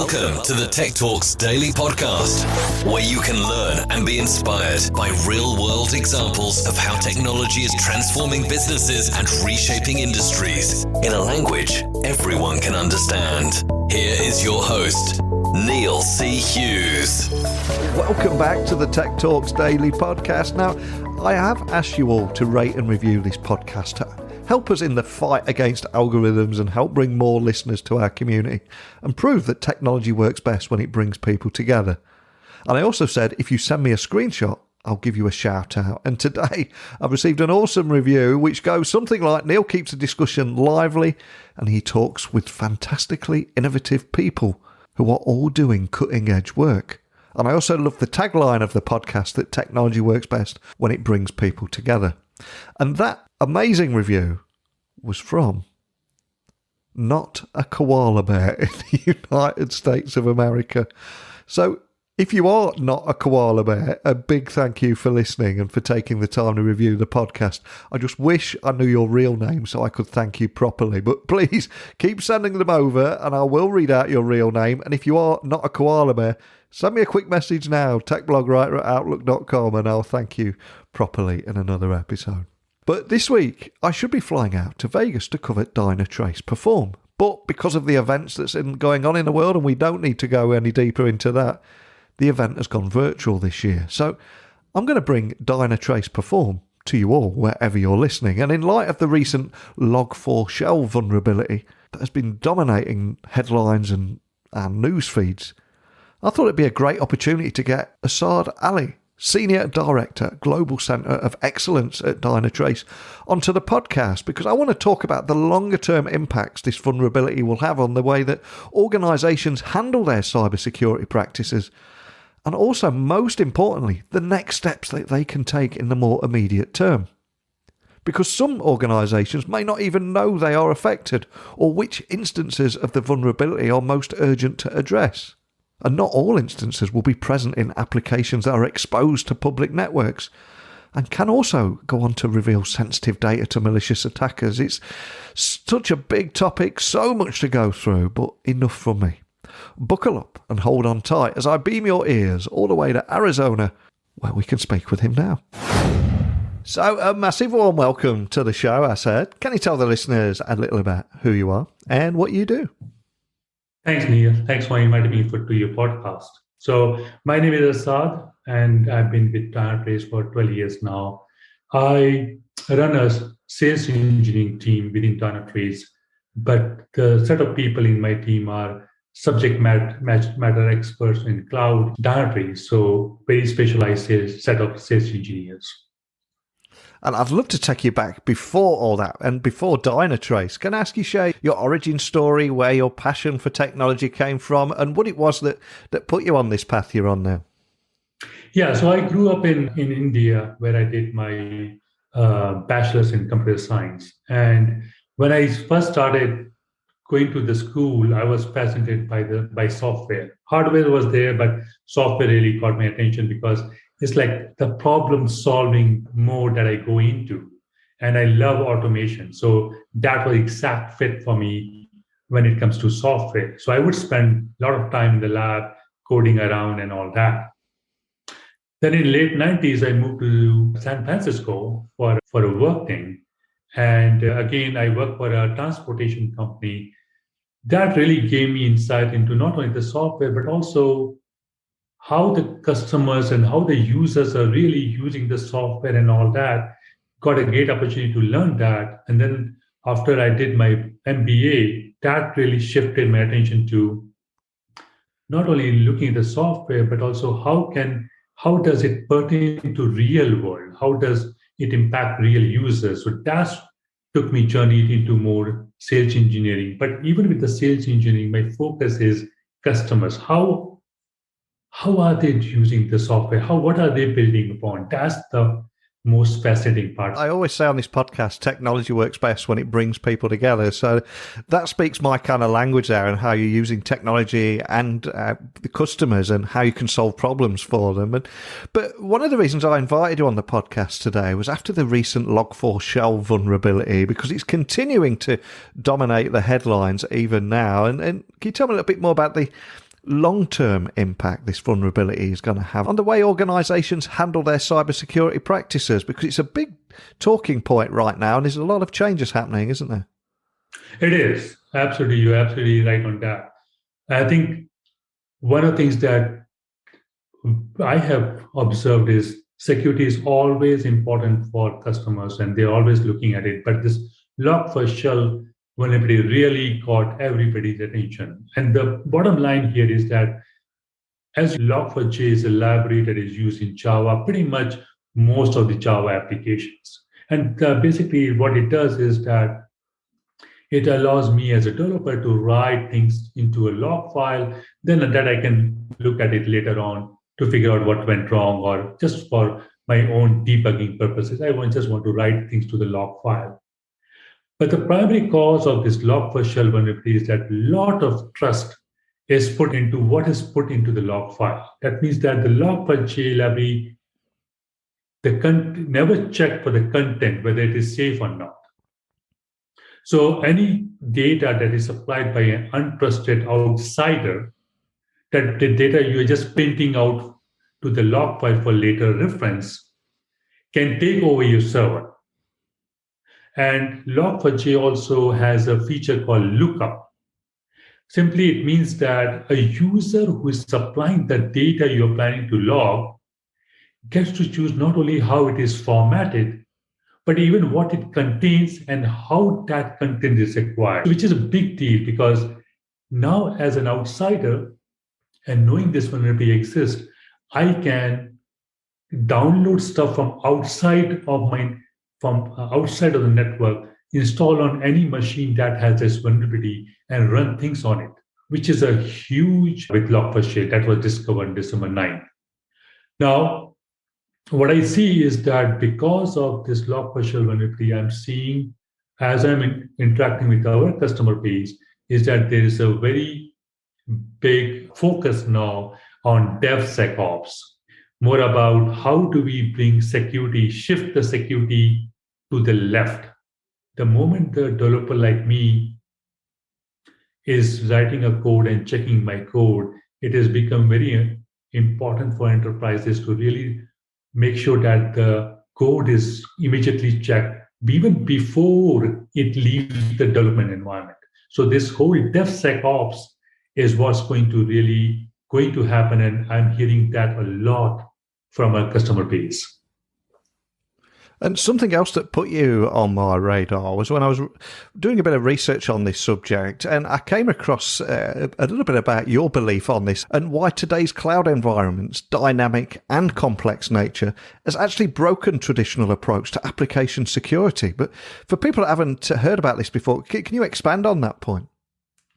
Welcome to the Tech Talks Daily Podcast, where you can learn and be inspired by real-world examples of how technology is transforming businesses and reshaping industries in a language everyone can understand. Here is your host, Neil C. Hughes. Welcome back to the Tech Talks Daily Podcast. Now, I have asked you all to rate and review this podcast to help us in the fight against algorithms and help bring more listeners to our community and prove that technology works best when it brings people together. And I also said, if you send me a screenshot, I'll give you a shout out. And today I've received an awesome review which goes something like, Neil keeps the discussion lively and he talks with fantastically innovative people who are all doing cutting edge work. And I also love the tagline of the podcast that technology works best when it brings people together. And that amazing review was from not a koala bear in the United States of America. So if you are not a koala bear, a big thank you for listening and for taking the time to review the podcast. I just wish I knew your real name so I could thank you properly. But please keep sending them over and I will read out your real name. And if you are not a koala bear, send me a quick message now, techblogwriter@outlook.com, and I'll thank you properly in another episode. But this week, I should be flying out to Vegas to cover Dynatrace Perform. But because of the events that's going on in the world, and we don't need to go any deeper into that, the event has gone virtual this year. So I'm going to bring Dynatrace Perform to you all, wherever you're listening. And in light of the recent Log4Shell vulnerability that has been dominating headlines and news feeds, I thought it'd be a great opportunity to get Asad Ali, Senior Director, Global Centre of Excellence at Dynatrace, onto the podcast because I want to talk about the longer-term impacts this vulnerability will have on the way that organisations handle their cybersecurity practices, and also, most importantly, the next steps that they can take in the more immediate term. Because some organisations may not even know they are affected or which instances of the vulnerability are most urgent to address. And not all instances will be present in applications that are exposed to public networks and can also go on to reveal sensitive data to malicious attackers. It's such a big topic, so much to go through, but enough from me. Buckle up and hold on tight as I beam your ears all the way to Arizona, where we can speak with him now. So a massive warm welcome to the show, Asad. Can you tell the listeners a little about who you are and what you do? Thanks, Neil. Thanks for inviting me to your podcast. So my name is Asad, and I've been with Dynatrace for 12 years now. I run a sales engineering team within Dynatrace, but the set of people in my team are subject matter experts in cloud Dynatrace, so very specialized set of sales engineers. And I'd love to take you back before all that and before Dynatrace. Can I ask you, share your origin story, where your passion for technology came from and what it was that put you on this path you're on now? Yeah, so I grew up in India where I did my bachelor's in computer science. And when I first started going to the school, I was fascinated by software. Hardware was there, but software really caught my attention because it's like the problem-solving mode that I go into. And I love automation. So that was exact fit for me when it comes to software. So I would spend a lot of time in the lab coding around and all that. Then in late 90s, I moved to San Francisco for a work thing. And again, I worked for a transportation company. That really gave me insight into not only the software, but also how the customers and how the users are really using the software and all that. Got a great opportunity to learn that. And then after I did my MBA, that really shifted my attention to not only looking at the software, but also how does it pertain to real world? How does it impact real users? So that took me journey into more sales engineering. But even with the sales engineering, my focus is customers. How are they using the software? What are they building upon? That's the most fascinating part. I always say on this podcast, technology works best when it brings people together. So that speaks my kind of language there, and how you're using technology and the customers and how you can solve problems for them. But one of the reasons I invited you on the podcast today was after the recent Log4Shell vulnerability, because it's continuing to dominate the headlines even now. And can you tell me a little bit more about the long-term impact this vulnerability is going to have on the way organisations handle their cybersecurity practices? Because it's a big talking point right now, and there's a lot of changes happening, isn't there? It is. Absolutely. You're absolutely right on that. I think one of the things that I have observed is security is always important for customers and they're always looking at it. But this Log4Shell vulnerability really caught everybody's attention. And the bottom line here is that as Log4j is a library that is used in Java, pretty much most of the Java applications. And basically what it does is that it allows me as a developer to write things into a log file, then that I can look at it later on to figure out what went wrong, or just for my own debugging purposes. I just want to write things to the log file. But the primary cause of this Log4Shell vulnerability is that a lot of trust is put into what is put into the log file. That means that the Log4j library never check for the content, whether it is safe or not. So any data that is supplied by an untrusted outsider, that the data you're just printing out to the log file for later reference, can take over your server. And Log4j also has a feature called lookup. Simply, it means that a user who is supplying the data you're planning to log gets to choose not only how it is formatted, but even what it contains and how that content is acquired, which is a big deal because now as an outsider and knowing this vulnerability exists, I can download stuff from outside of the network, install on any machine that has this vulnerability and run things on it, which is a huge with Log4Shell that was discovered December 9th. Now, what I see is that because of this Log4Shell vulnerability, I'm seeing as I'm interacting with our customer base is that there is a very big focus now on DevSecOps, more about how do we bring security, shift the security to the left. The moment the developer like me is writing a code and checking my code, it has become very important for enterprises to really make sure that the code is immediately checked even before it leaves the development environment. So this whole DevSecOps is what's going to happen, and I'm hearing that a lot from our customer base. And something else that put you on my radar was when I was doing a bit of research on this subject, and I came across a little bit about your belief on this and why today's cloud environment's dynamic and complex nature has actually broken traditional approach to application security. But for people that haven't heard about this before, can you expand on that point?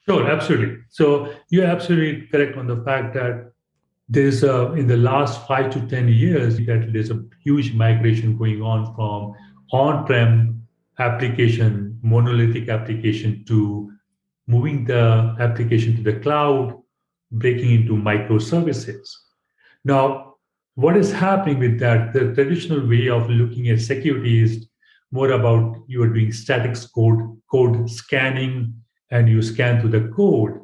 Sure, absolutely. So you're absolutely correct on the fact that there's in the last 5 to 10 years that there's a huge migration going on from on-prem application, monolithic application, to moving the application to the cloud, breaking into microservices. Now, what is happening with that? The traditional way of looking at security is more about you are doing static code scanning, and you scan through the code.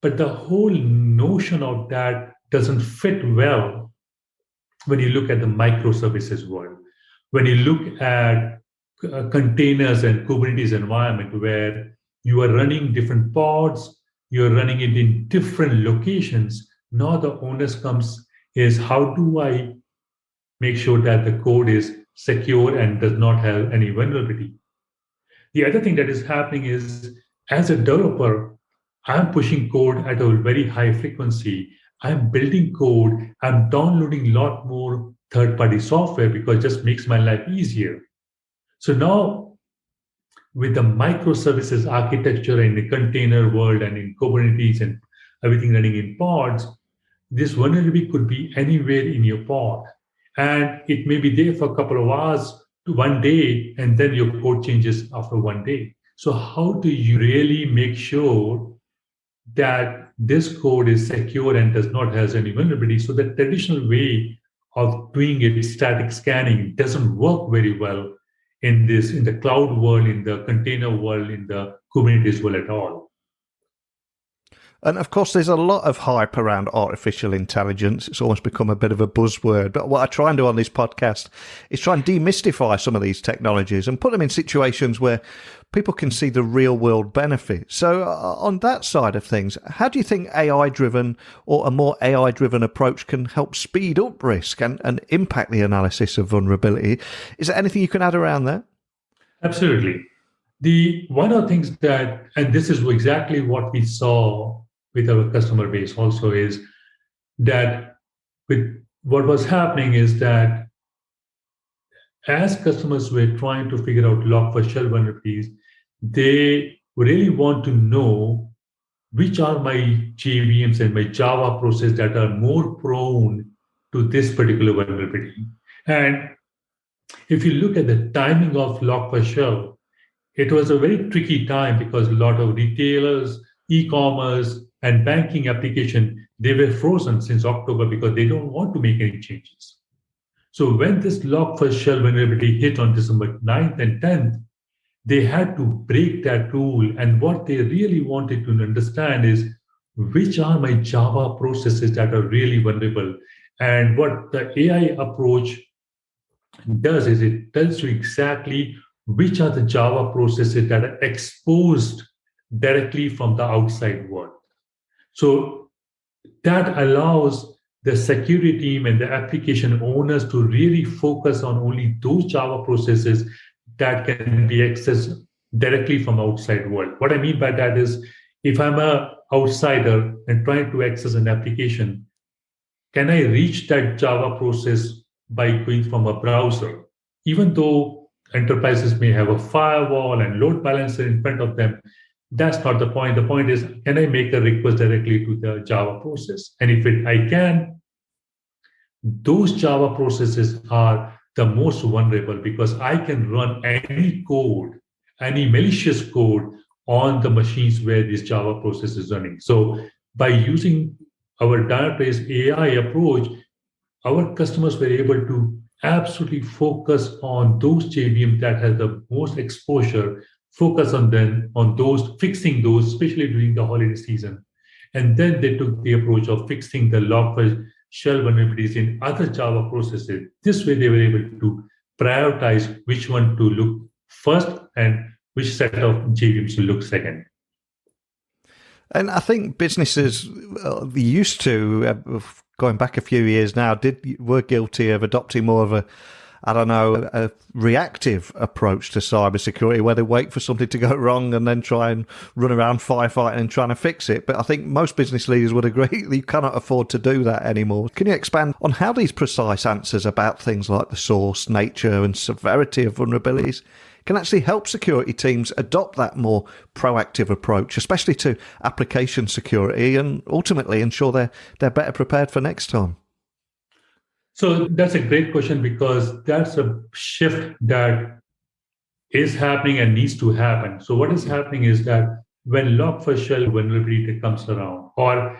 But the whole notion of that doesn't fit well when you look at the microservices world. When you look at containers and Kubernetes environment where you are running different pods, you're running it in different locations. Now the onus comes is how do I make sure that the code is secure and does not have any vulnerability? The other thing that is happening is as a developer, I'm pushing code at a very high frequency. I'm building code. I'm downloading a lot more third-party software because it just makes my life easier. So now, with the microservices architecture in the container world and in Kubernetes and everything running in pods, this vulnerability could be anywhere in your pod. And it may be there for a couple of hours to one day, and then your code changes after one day. So how do you really make sure that this code is secure and does not have any vulnerability? So the traditional way of doing it, static scanning, doesn't work very well in the cloud world, in the container world, in the Kubernetes world at all. And of course, there's a lot of hype around artificial intelligence. It's almost become a bit of a buzzword. But what I try and do on this podcast is try and demystify some of these technologies and put them in situations where people can see the real world benefit. So on that side of things, how do you think AI-driven or a more AI-driven approach can help speed up risk and impact the analysis of vulnerability? Is there anything you can add around that? Absolutely. One of the things that, and this is exactly what we saw with our customer base also, is that with what was happening is that as customers were trying to figure out Log4Shell vulnerabilities, they really want to know which are my JVMs and my Java process that are more prone to this particular vulnerability. And if you look at the timing of Log4Shell, it was a very tricky time because a lot of retailers, e-commerce, and banking application, they were frozen since October because they don't want to make any changes. So when this Log4Shell vulnerability hit on December 9th and 10th, they had to break that rule. And what they really wanted to understand is which are my Java processes that are really vulnerable. And what the AI approach does is it tells you exactly which are the Java processes that are exposed directly from the outside world. So that allows the security team and the application owners to really focus on only those Java processes that can be accessed directly from outside world. What I mean by that is, if I'm an outsider and trying to access an application, can I reach that Java process by going from a browser? Even though enterprises may have a firewall and load balancer in front of them, that's not the point. The point is, can I make a request directly to the Java process? And if I can, those Java processes are the most vulnerable because I can run any code, any malicious code on the machines where this Java process is running. So by using our Dynatrace AI approach, our customers were able to absolutely focus on those JVM that has the most exposure, focus on those, fixing those, especially during the holiday season. And then they took the approach of fixing the Log4Shell vulnerabilities in other Java processes. This way they were able to prioritize which one to look first and which set of JVMs to look second. And I think businesses used to, going back a few years now, were guilty of adopting more of a reactive approach to cybersecurity, where they wait for something to go wrong and then try and run around firefighting and trying to fix it. But I think most business leaders would agree that you cannot afford to do that anymore. Can you expand on how these precise answers about things like the source, nature, and severity of vulnerabilities can actually help security teams adopt that more proactive approach, especially to application security, and ultimately ensure they're better prepared for next time? So that's a great question, because that's a shift that is happening and needs to happen. So what is happening is that when Log4Shell vulnerability comes around, or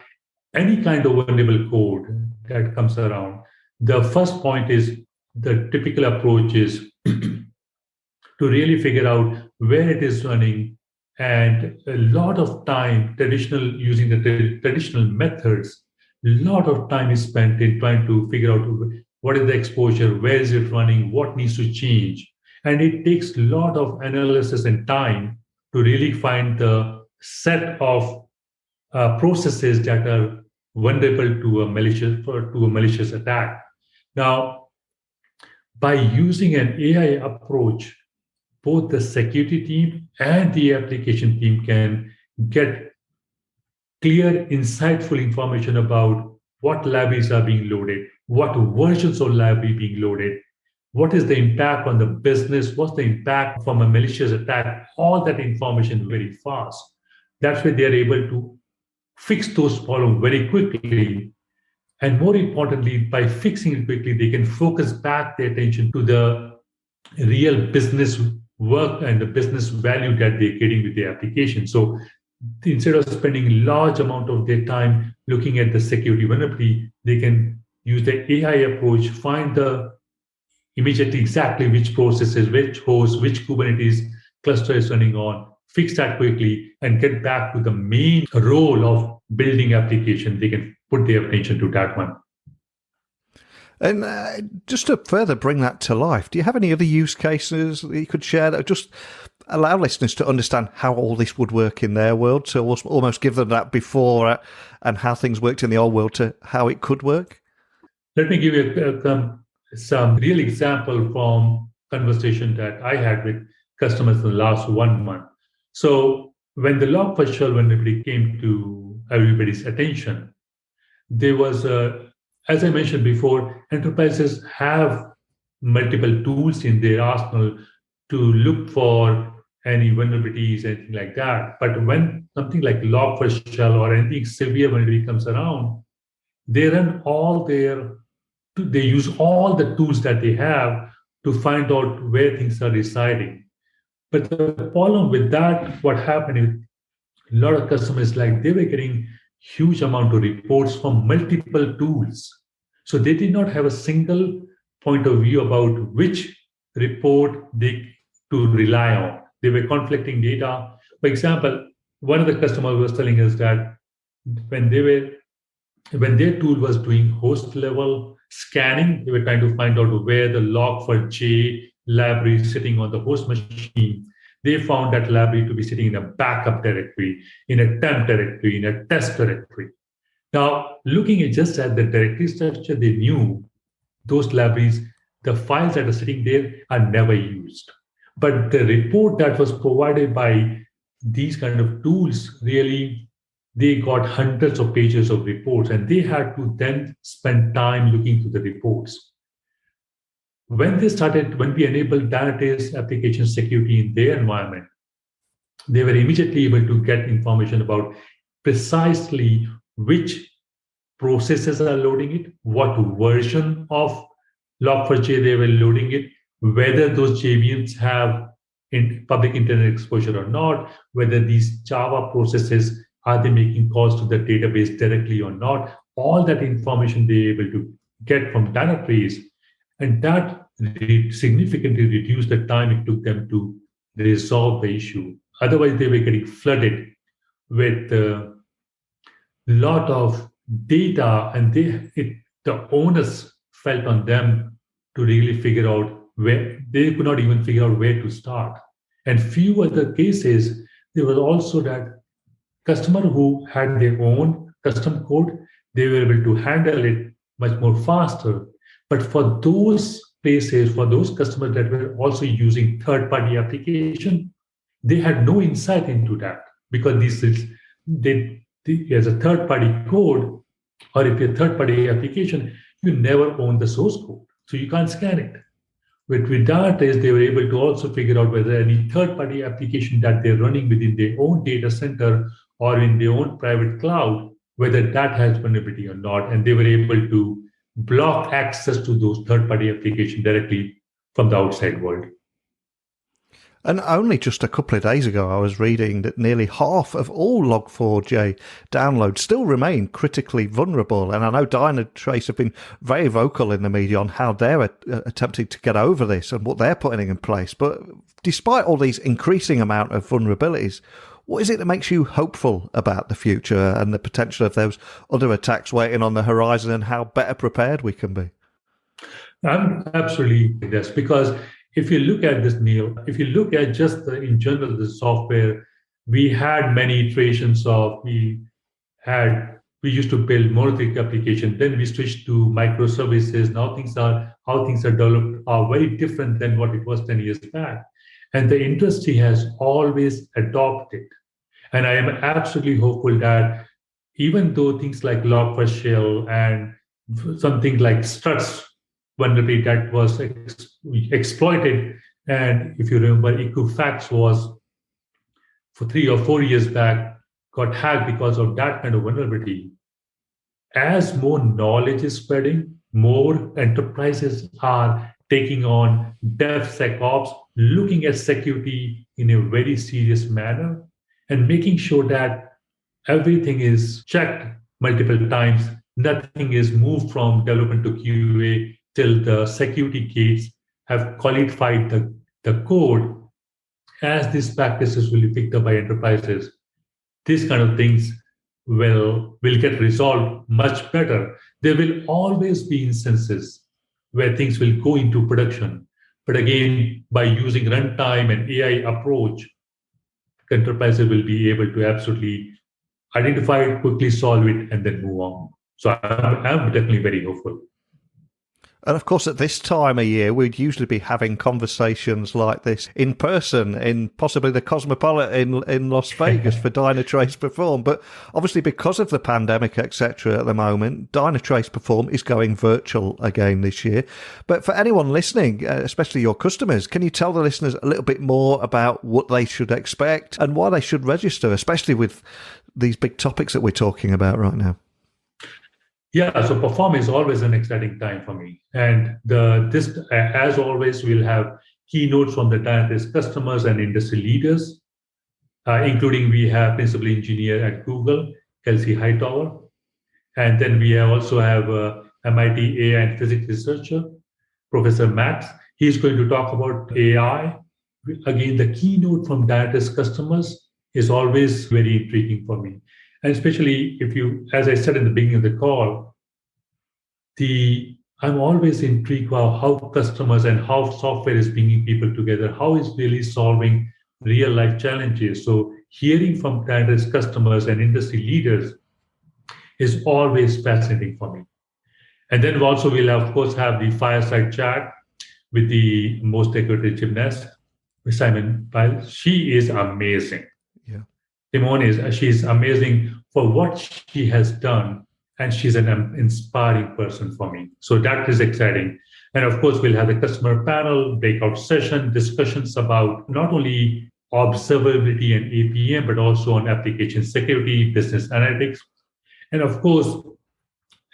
any kind of vulnerable code that comes around, the first point is, the typical approach is to really figure out where it is running. And a lot of time, using the traditional methods, a lot of time is spent in trying to figure out what is the exposure, where is it running, what needs to change. And it takes a lot of analysis and time to really find the set of processes that are vulnerable to a malicious attack. Now, by using an AI approach, both the security team and the application team can get clear, insightful information about what libraries are being loaded, what versions of library being loaded, what is the impact on the business, what's the impact from a malicious attack, all that information very fast. That's why they're able to fix those problems very quickly. And more importantly, by fixing it quickly, they can focus back their attention to the real business work and the business value that they're getting with the application. So instead of spending large amount of their time looking at the security vulnerability, they can use the AI approach, find immediately exactly which processes, which host, which Kubernetes cluster is running on, fix that quickly, and get back to the main role of building application, they can put their attention to that one. And just to further bring that to life, do you have any other use cases that you could share that just allow listeners to understand how all this would work in their world, to almost give them that before and how things worked in the old world to how it could work? Let me give you some real example from conversation that I had with customers in the last 1 month. So when the Log4Shell vulnerability came to everybody's attention, there was as I mentioned before, enterprises have multiple tools in their arsenal to look for any vulnerabilities, anything like that. But when something like Log4Shell or anything severe vulnerability comes around, they use all the tools that they have to find out where things are residing. But the problem with that, what happened is a lot of customers, like they were getting huge amount of reports from multiple tools. So they did not have a single point of view about which report to rely on. They were conflicting data. For example, one of the customers was telling us that when their tool was doing host level scanning, they were trying to find out where the Log4j library is sitting on the host machine. They found that library to be sitting in a backup directory, in a temp directory, in a test directory. Now, looking at just at the directory structure, they knew those libraries, the files that are sitting there are never used. But the report that was provided by these kind of tools, really, they got hundreds of pages of reports, and they had to then spend time looking through the reports. When we enabled Dynatrace application security in their environment, they were immediately able to get information about precisely which processes are loading it, what version of Log4j they were loading it, whether those JVMs have public internet exposure or not, whether these Java processes, are they making calls to the database directly or not. All that information they were able to get from Dynatrace, and that significantly reduced the time it took them to resolve the issue. Otherwise, they were getting flooded with a lot of data, and the onus felt on them to really figure out where they could not even figure out where to start. And few other cases, there was also that customer who had their own custom code, they were able to handle it much more faster. But for those places, for those customers that were also using third-party application, they had no insight into that, because as a third-party code, or if you're a third-party application, you never own the source code, so you can't scan it. But with Dynatrace, they were able to also figure out whether any third-party application that they're running within their own data center or in their own private cloud, whether that has vulnerability or not, and they were able to block access to those third-party applications directly from the outside world. And only just a couple of days ago, I was reading that nearly half of all Log4j downloads still remain critically vulnerable. And I know Dynatrace have been very vocal in the media on how they're attempting to get over this and what they're putting in place. But despite all these increasing amount of vulnerabilities, what is it that makes you hopeful about the future and the potential of those other attacks waiting on the horizon, and how better prepared we can be? I'm absolutely yes, because if you look at this, Neil, if you look at just in general the software, we had many iterations of, we used to build monolithic application, then we switched to microservices. Now how things are developed are very different than what it was 10 years back. And the industry has always adopted. And I am absolutely hopeful that even though things like Log4Shell and something like struts vulnerability that was exploited, and if you remember, Equifax was for 3 or 4 years back got hacked because of that kind of vulnerability. As more knowledge is spreading, more enterprises are taking on DevSecOps, looking at security in a very serious manner, and making sure that everything is checked multiple times. Nothing is moved from development to QA till the security gates have qualified the code as these practices will be picked up by enterprises, these kind of things will get resolved much better. There will always be instances where things will go into production. But again, by using runtime and AI approach, enterprises will be able to absolutely identify it, quickly solve it, and then move on. So I'm definitely very hopeful. And of course, at this time of year, we'd usually be having conversations like this in person, in possibly the Cosmopolitan in Las Vegas for Dynatrace Perform. But obviously, because of the pandemic, etc., at the moment, Dynatrace Perform is going virtual again this year. But for anyone listening, especially your customers, can you tell the listeners a little bit more about what they should expect and why they should register, especially with these big topics that we're talking about right now? Yeah, so Perform is always an exciting time for me. And this, as always, we'll have keynotes from the Dynatrace customers and industry leaders, including we have principal engineer at Google, Kelsey Hightower. And then we also have MIT AI and physics researcher, Professor Max. He's going to talk about AI. Again, the keynote from Dynatrace customers is always very intriguing for me. And especially if you, as I said in the beginning of the call, I'm always intrigued about how customers and how software is bringing people together, how it's really solving real life challenges. So hearing from Dynatrace customers and industry leaders is always fascinating for me. And then also we'll of course have the fireside chat with the most decorated gymnast, Simon Pyle. She is amazing. Yeah. She's amazing for what she has done, and she's an inspiring person for me. So that is exciting. And of course, we'll have the customer panel, breakout session, discussions about not only observability and APM, but also on application security, business analytics. And of course,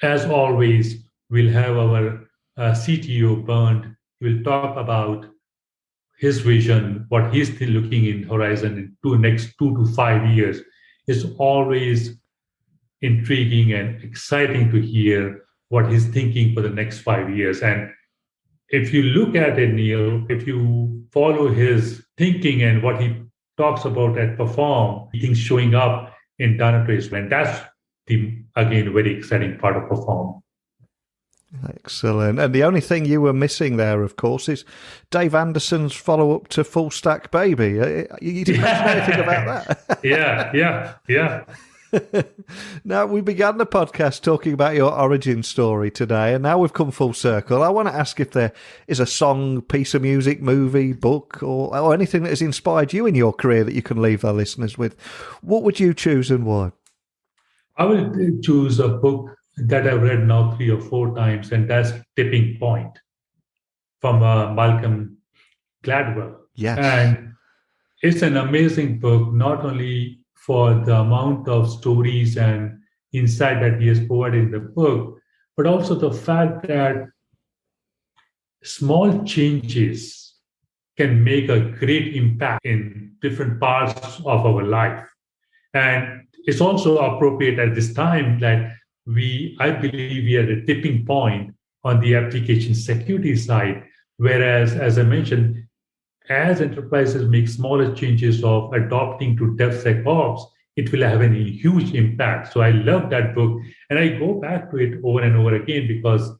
as always, we'll have our CTO, Bernd. We'll talk about his vision, what he's still looking in horizon in next 2 to 5 years. Is always intriguing and exciting to hear what he's thinking for the next 5 years. And if you look at it, Neil, if you follow his thinking and what he talks about at Perform, things showing up in Dynatrace, and that's again, very exciting part of Perform. Excellent. And the only thing you were missing there, of course, is Dave Anderson's follow-up to Full Stack Baby. You didn't mention anything about that. Yeah. Now, we began the podcast talking about your origin story today, and now we've come full circle. I want to ask if there is a song, piece of music, movie, book, or anything that has inspired you in your career that you can leave our listeners with. What would you choose and why? I will choose a book that I've read now 3 or 4 times, and that's Tipping Point from Malcolm Gladwell. Yes. And it's an amazing book, not only for the amount of stories and insight that he has provided in the book, but also the fact that small changes can make a great impact in different parts of our life. And it's also appropriate at this time that I believe we are at a tipping point on the application security side, whereas, as I mentioned, as enterprises make smaller changes of adopting to DevSecOps, it will have a huge impact. So I love that book, and I go back to it over and over again because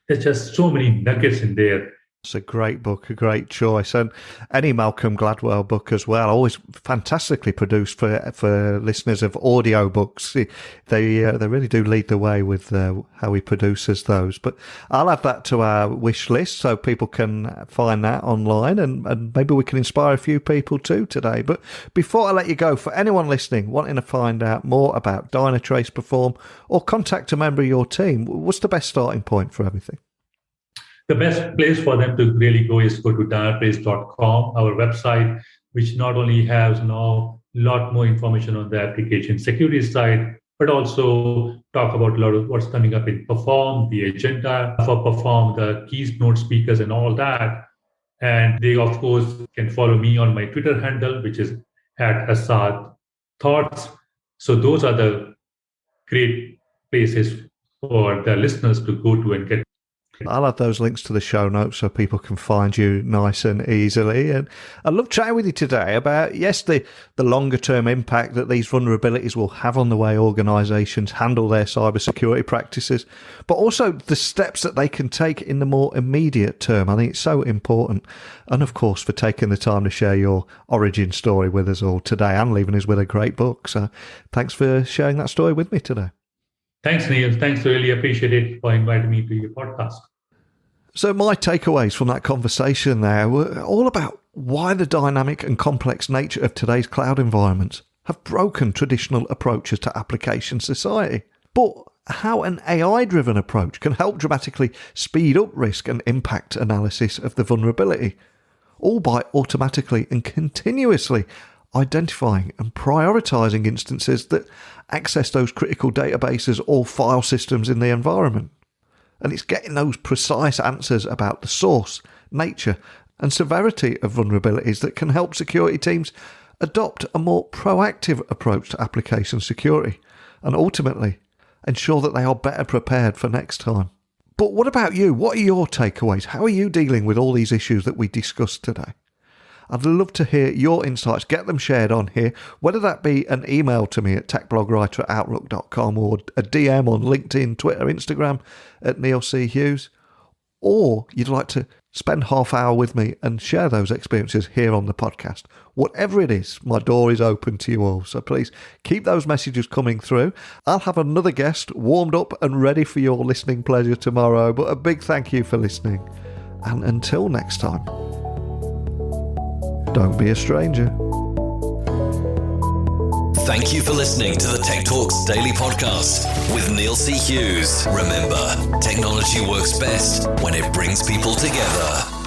there's just so many nuggets in there. It's a great book, a great choice. And any Malcolm Gladwell book as well, always fantastically produced for listeners of audio books. They really do lead the way with how he produces those. But I'll add that to our wish list so people can find that online, and maybe we can inspire a few people too today. But before I let you go, for anyone listening wanting to find out more about Dynatrace Perform or contact a member of your team, what's the best starting point for everything? The best place for them to really go is go to dynatrace.com, our website, which not only has now a lot more information on the application security side, but also talk about a lot of what's coming up in Perform, the agenda for Perform, the keynote speakers and all that. And they, of course, can follow me on my Twitter handle, which is at Asad Thoughts. So those are the great places for the listeners to go to and get. I'll add those links to the show notes so people can find you nice and easily. And I love chatting with you today about, yes, the longer term impact that these vulnerabilities will have on the way organisations handle their cybersecurity practices, but also the steps that they can take in the more immediate term. I think it's so important. And of course, for taking the time to share your origin story with us all today and leaving us with a great book. So thanks for sharing that story with me today. Thanks, Neil. Thanks. Really appreciate it for inviting me to your podcast. So my takeaways from that conversation there were all about why the dynamic and complex nature of today's cloud environments have broken traditional approaches to application society, but how an AI-driven approach can help dramatically speed up risk and impact analysis of the vulnerability, all by automatically and continuously identifying and prioritising instances that access those critical databases or file systems in the environment. And it's getting those precise answers about the source, nature, and severity of vulnerabilities that can help security teams adopt a more proactive approach to application security and ultimately ensure that they are better prepared for next time. But what about you? What are your takeaways? How are you dealing with all these issues that we discussed today? I'd love to hear your insights. Get them shared on here, whether that be an email to me at techblogwriter@outlook.com or a DM on LinkedIn, Twitter, Instagram at Neil C. Hughes, or you'd like to spend half hour with me and share those experiences here on the podcast. Whatever it is, my door is open to you all. So please keep those messages coming through. I'll have another guest warmed up and ready for your listening pleasure tomorrow. But a big thank you for listening. And until next time, don't be a stranger. Thank you for listening to the Tech Talks Daily Podcast with Neil C. Hughes. Remember, technology works best when it brings people together.